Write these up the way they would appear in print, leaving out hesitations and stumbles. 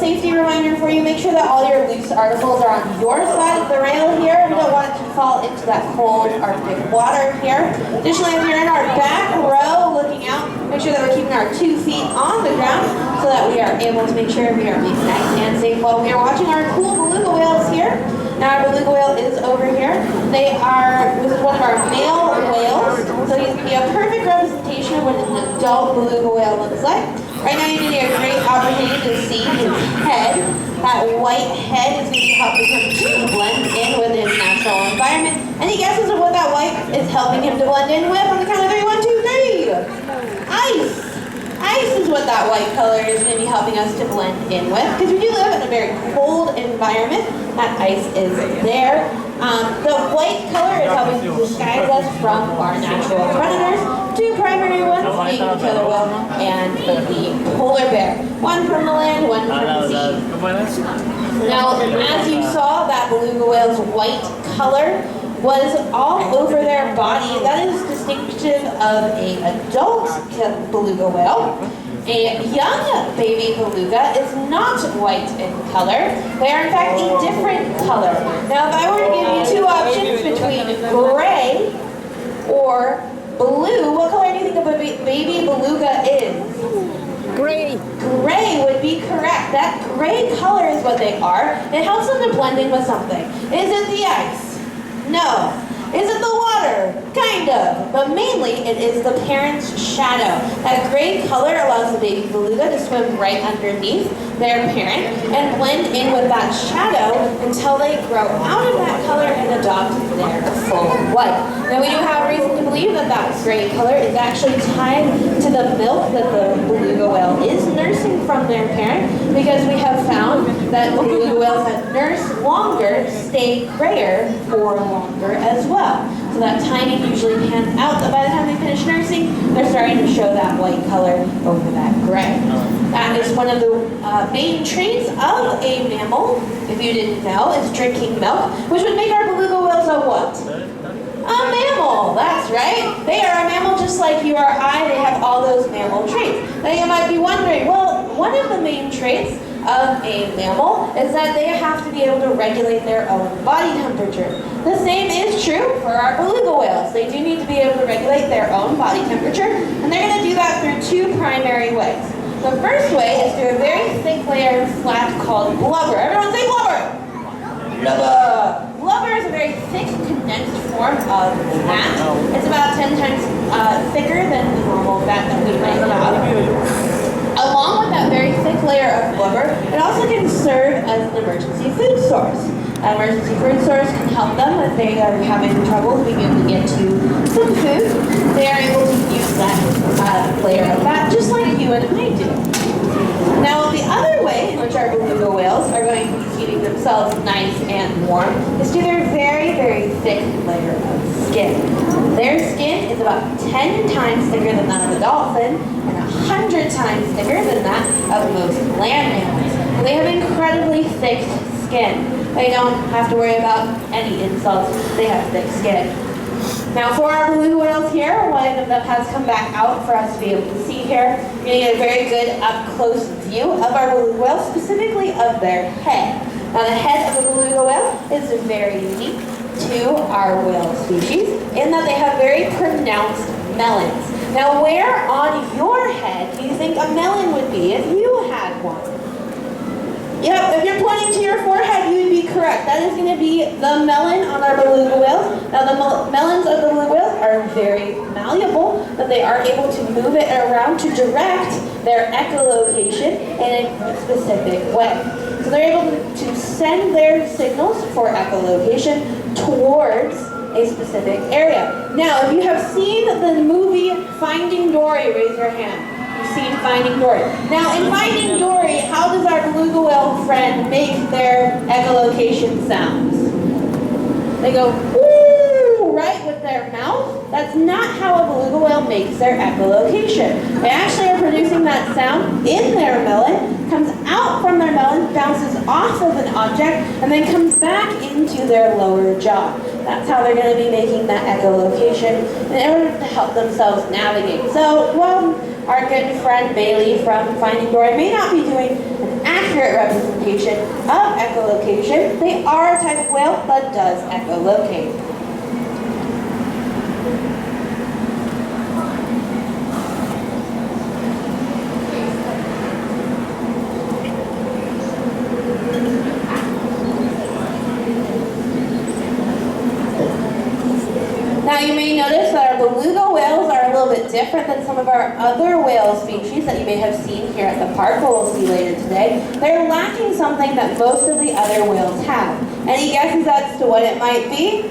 safety reminder for you. Make sure that all your loose articles are on your side of the rail here. We don't want it to fall into that cold Arctic water here. Additionally, if you're in our back row looking out, make sure that we're keeping our 2 feet on the ground so that we are able to make sure we are being nice and safe while we are watching our cool beluga whales here. Now our beluga whale is over here. This is one of our male whales, so he's going to be a perfect representation of what an adult beluga whale looks like. Right now you're going to get a great opportunity to see his head. That white head is going to help him to blend in with his natural environment. Any guesses of what that white is helping him to blend in with? On the count of 3, 1, 2, 3. Ice! Ice is what that white color is going to be helping us to blend in with, because we do live in a very cold environment. That ice is there. The white color is helping to disguise us from our natural predators. 2 primary ones being the killer whale and the polar bear. One from the land, one from the sea. Now, as you saw, that beluga whale's white color was all over their body. That is distinctive of an adult beluga whale. A young baby beluga is not white in color. They are in fact a different color. Now if I were to give you 2 options between gray or blue, what color do you think a baby beluga is? Gray. Gray would be correct. That gray color is what they are. It helps them to blend in with something. Is it the ice? No. Is it the water? Kind of. But mainly, it is the parent's shadow. That gray color allows the baby beluga to swim right underneath their parent and blend in with that shadow until they grow out of that color and adopt their full white. Now, we do have reason to believe that that gray color is actually tied to the milk that the beluga whale is nursing from their parent, because we have found that beluga whales that nurse longer stay grayer for longer as well. So that timing usually pans out, that by the time they finish nursing, they're starting to show that white color over that gray. That is one of the main traits of a mammal, if you didn't know, is drinking milk, which would make our beluga whales a what? A mammal, that's right. They are a mammal just like you or I. They have all those mammal traits. Now you might be wondering, well, one of the main traits of a mammal is that they have to be able to regulate their own body temperature. The same is true for our beluga whales. They do need to be able to regulate their own body temperature, and they're going to do that through 2 primary ways. The first way is through a very thick layer of fat called blubber. Everyone say blubber! Blubber! Blubber is a very thick, condensed form of fat. It's about 10 times thicker than the normal fat that we might have. Along with that very thick layer of blubber, it also can serve as an emergency food source. An emergency food source can help them if they are having trouble being able to get to some food. They are able to use that layer of fat just like you and I do. Now, the other way in which our beluga whales are going to be keeping themselves nice and warm is through their very, very thick layer of skin. Their skin is about 10 times thicker than that of a dolphin and 100 times thicker than that of most land mammals. And they have incredibly thick skin. They don't have to worry about any insults. They have thick skin. Now for our beluga whales here, one of them has come back out for us to be able to see here. You're going to get a very good up-close view of our beluga whale, specifically of their head. Now the head of a beluga whale is very unique to our whale species in that they have very pronounced melons. Now where on your head do you think a melon would be if you had one? Yep, if you're pointing to your forehead, you would be correct. That is going to be the melon on our beluga whales. Now the melons of the beluga whales are very malleable, but they are able to move it around to direct their echolocation in a specific way. So they're able to send their signals for echolocation towards a specific area. Now, if you have seen the movie Finding Dory, raise your hand. You've seen Finding Dory. Now, in Finding Dory, how does our beluga whale friend make their echolocation sounds? They go, ooh, right, with their mouth. That's not how a beluga whale makes their echolocation. They actually are producing that sound in their melon, comes out from their melon, bounces off of an object, and then comes back into their lower jaw. That's how they're going to be making that echolocation in order to help themselves navigate. So, while our good friend Bailey from Finding Dory may not be doing an accurate representation of echolocation. They are a type of whale that does echolocate. Now you may notice that our beluga whales are a little bit different than some of our other whale species that you may have seen here at the park, or we'll see later today. They're lacking something that most of the other whales have. Any guesses as to what it might be?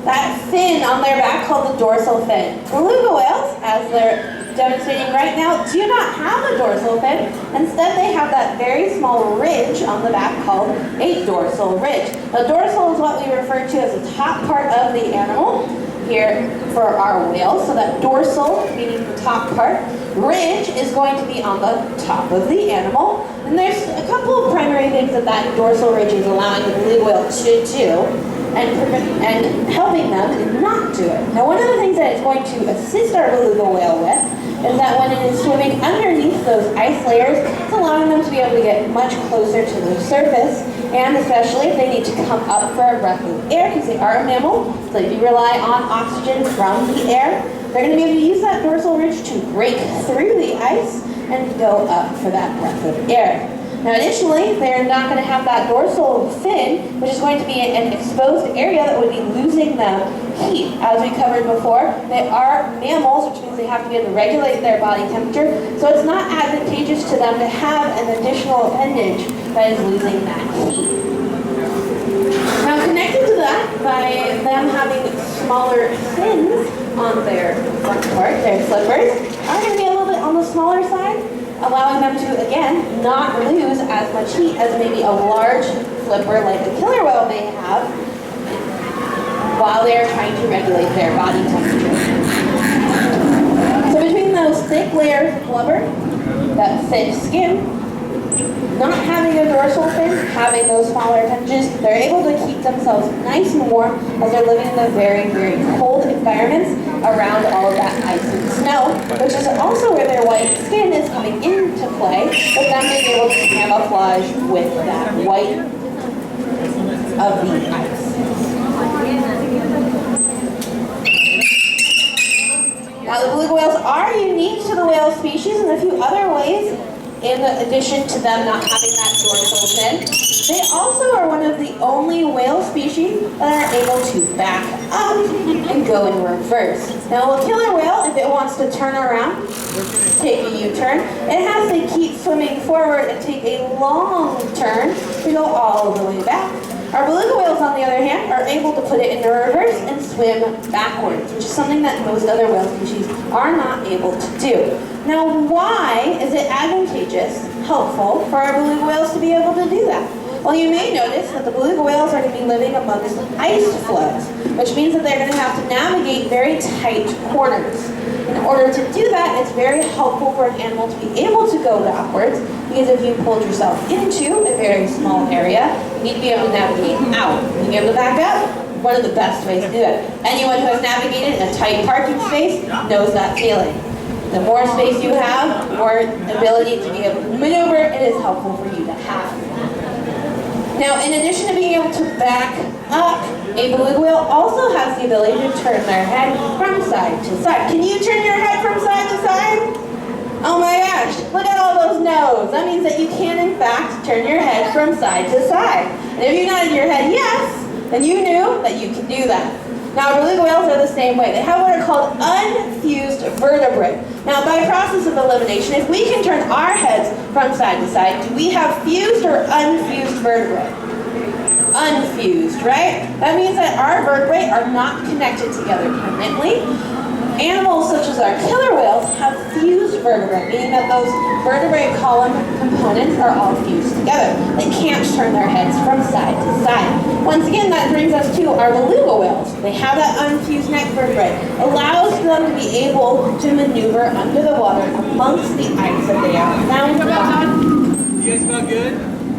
That fin on their back called the dorsal fin. Beluga whales, as they're demonstrating right now, do not have a dorsal fin. Instead, they have that very small ridge on the back called a dorsal ridge. The dorsal is what we refer to as the top part of the animal here for our whales. So that dorsal, meaning the top part, ridge is going to be on the top of the animal. And there's a couple of primary things that that dorsal ridge is allowing the beluga whale to do and helping them not do it. Now, one of the things that it's going to assist our beluga whale with is that when it is swimming underneath those ice layers, it's allowing them to be able to get much closer to the surface, and especially if they need to come up for a breath of air, because they are a mammal, so they do rely on oxygen from the air. They're going to be able to use that dorsal ridge to break through the ice and go up for that breath of air. Now additionally, they're not going to have that dorsal fin, which is going to be an exposed area that would be losing them heat. As we covered before, they are mammals, which means they have to be able to regulate their body temperature, so it's not advantageous to them to have an additional appendage that is losing that heat. Now connected to that, by them having smaller fins on their front part, their flippers, are going to be a little bit on the smaller side, allowing them to, again, not lose as much heat as maybe a large flipper like a killer whale may have while they're trying to regulate their body temperature. So between those thick layers of blubber, that thick skin, not having a dorsal fin, having those smaller appendages, they're able to keep themselves nice and warm as they're living in the very, very cold environments around all of that ice and snow, which is also where their white skin is coming into play, with them being able to camouflage with that white of the ice. Now the beluga whales are unique to the whale species in a few other ways. In addition to them not having that dorsal fin, they also are one of the only whale species that are able to back up and go in reverse. Now a killer whale, if it wants to turn around, take a U-turn, it has to keep swimming forward and take a long turn to go all the way back. Our beluga whales, on the other hand, are able to put it in reverse and swim backwards, which is something that most other whale species are not able to do. Now, why is it advantageous, helpful, for our beluga whales to be able to do that? Well, you may notice that the beluga whales are going to be living amongst ice floes, which means that they're going to have to navigate very tight corners. In order to do that, it's very helpful for an animal to be able to go backwards, because if you pulled yourself into a very small area, you need to be able to navigate out. Being able to back up, one of the best ways to do it. Anyone who has navigated a tight parking space knows that feeling. The more space you have, the more ability to be able to maneuver it is helpful for you to have. Now, in addition to being able to back up, a beluga whale also has the ability to turn their head from side to side. Can you turn your head from side to side? Oh my gosh, look at all those no's. That means that you can, in fact, turn your head from side to side. And if you nodded your head yes, then you knew that you could do that. Now, beluga whales are the same way. They have what are called unfused vertebrae. Now, by process of elimination, if we can turn our heads from side to side, do we have fused or unfused vertebrae? Unfused, right? That means that our vertebrae are not connected together permanently. Animals such as our killer whales have fused vertebrae, meaning that those vertebrae column components are all fused together. They can't turn their heads from side to side. Once again, that brings us to our beluga whales. They have that unfused neck vertebrae. Allows them to be able to maneuver under the water amongst the ice that they are found on. You guys smell good?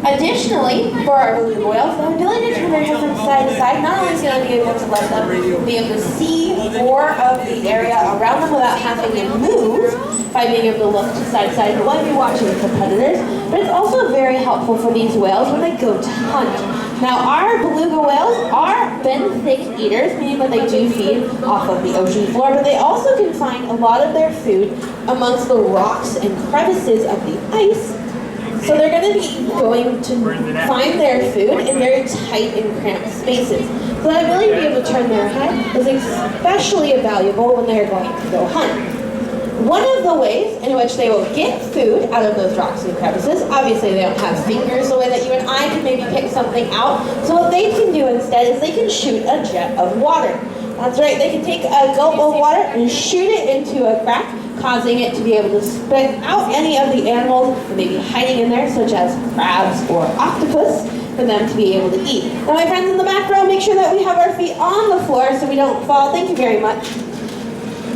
Additionally, for our beluga whales, the ability to turn their heads from side to side not only is going to be able to let them be able to see more of the area around them without having to move by being able to look to side and while you're watching for predators, but it's also very helpful for these whales when they go to hunt. Now, our beluga whales are benthic eaters, meaning that they do feed off of the ocean floor, but they also can find a lot of their food amongst the rocks and crevices of the ice. So they're going to be going to find their food in very tight and cramped spaces. So that ability to be able to turn their head is especially valuable when they're going to go hunt. One of the ways in which they will get food out of those rocks and crevices, obviously they don't have fingers the way that you and I can maybe pick something out, so what they can do instead is they can shoot a jet of water. That's right, they can take a gulp of water and shoot it into a crack, causing it to be able to spit out any of the animals that may be hiding in there, such as crabs or octopus, for them to be able to eat. Now my friends in the back row, make sure that we have our feet on the floor so we don't fall. Thank you very much.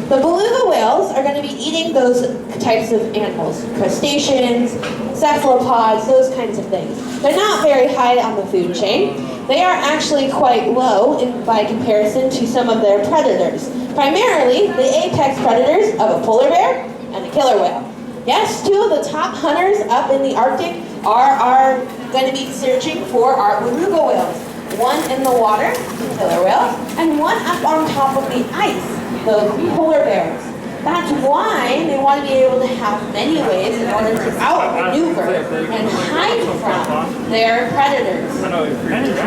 The beluga whales are going to be eating those types of animals, crustaceans, cephalopods, those kinds of things. They're not very high on the food chain. They are actually quite low by comparison to some of their predators. Primarily, the apex predators of a polar bear and a killer whale. Yes, two of the top hunters up in the Arctic are going to be searching for our beluga whales. One in the water, the killer whales, and one up on top of the ice, the polar bears. That's why they want to be able to have many ways in order to outmaneuver and hide from their predators.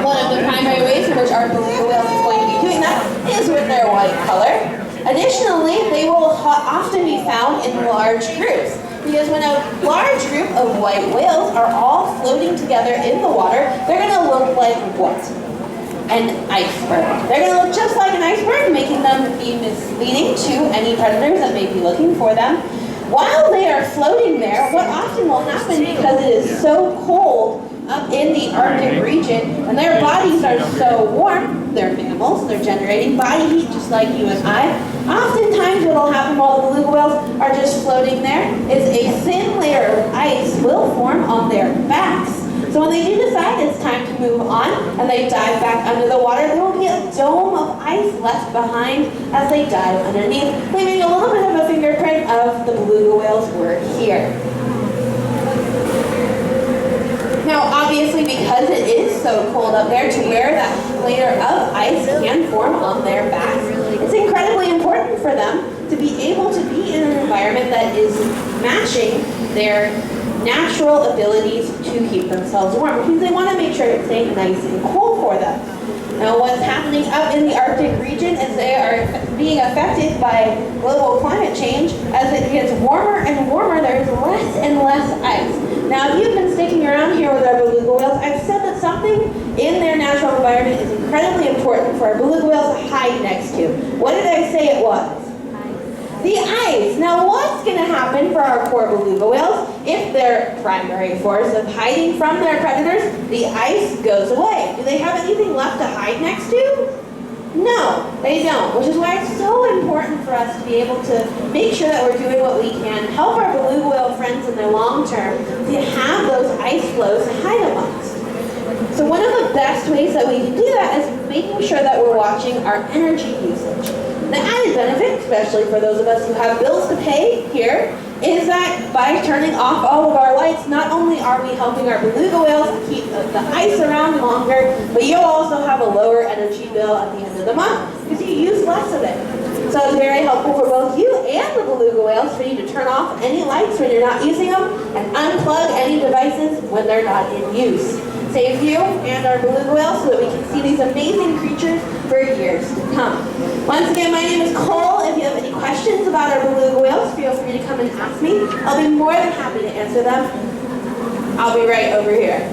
One of the primary ways in which our beluga whale is going to be doing that is with their white color. Additionally, they will often be found in large groups, because when a large group of white whales are all floating together in the water, they're going to look like what? An iceberg. They're going to look just like an iceberg, making them be misleading to any predators that may be looking for them. While they are floating there, what often will happen, because it is so cold up in the Arctic region, and their bodies are so warm, they're mammals, they're generating body heat just like you and I. Oftentimes what will happen while the beluga whales are just floating there is a thin layer of ice will form on their backs. So when they do decide it's time to move on and they dive back under the water, there will be a dome of ice left behind as they dive underneath, leaving a little bit of a fingerprint of the beluga whales were here. Now obviously, because it is so cold up there, to wear that layer of ice can form on their backs, it's incredibly important for them to be able to be in an environment that is matching their natural abilities to keep themselves warm, because they want to make sure it's staying nice and cool for them. Now what's happening up in the Arctic region is they are being affected by global climate change. As it gets warmer and warmer, there's less and less ice. Now if you've been sticking around here with our beluga whales, I've said that something in their natural environment is incredibly important for our beluga whales to hide next to. What did I say it was? The ice. Now what's going to happen for our poor beluga whales if their primary force of hiding from their predators, the ice, goes away? Do they have anything left to hide next to? No, they don't, which is why it's so important for us to be able to make sure that we're doing what we can, help our beluga whale friends in the long term to have those ice floes to hide amongst. So one of the best ways that we can do that is making sure that we're watching our energy usage. The added benefit, especially for those of us who have bills to pay here, is that by turning off all of our lights, not only are we helping our beluga whales keep the ice around longer, but you'll also have a lower energy bill at the end of the month because you use less of it. So it's very helpful for both you and the beluga whales for you to turn off any lights when you're not using them and unplug any devices when they're not in use. Save you and our beluga whales so that we can see these amazing creatures for years to come. Once again, my name is Cole. If you have any questions about our beluga whales, feel free to come and ask me. I'll be more than happy to answer them. I'll be right over here.